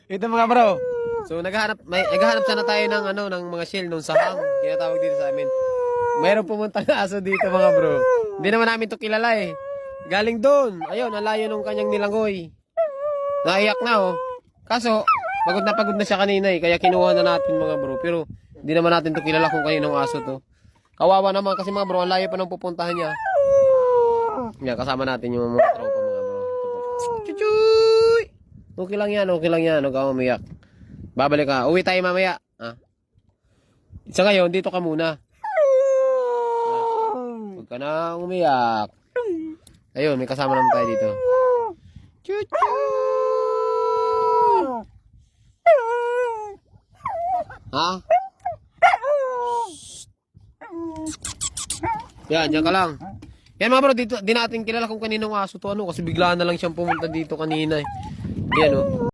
Ito mga bro. So naghahanap sana tayo ng ng mga shell nung sahang. Tinatawag dito sa amin. Mayroong pumuntang aso dito mga bro. Hindi naman namin to kilala eh. Galing doon. Ayun, nalayo nung kanyang nilangoy. Naiyak na oh. Kaso, pagod na siya kanina eh. Kaya kinuha na natin mga bro. Pero hindi naman natin to kilala kung kaninong aso to. Kawawa naman kasi mga bro, ang layo pa ng pupuntahan niya. Yan, kasama natin yung mga tropa mga bro. Chuchuy! Okay lang yan. Huwag ka umiyak. Babalik ka. Uwi tayo mamaya. Ah. Sa ngayon, dito ka muna. Huwag ka na umiyak. Ayun, may kasama naman tayo dito. Chuchu! Ha? Yan, dyan ka lang. Yan mga bro, dito, di natin kilala kung kaninong aso to kasi biglaan na lang siyang pumunta dito kanina eh. Yan oh.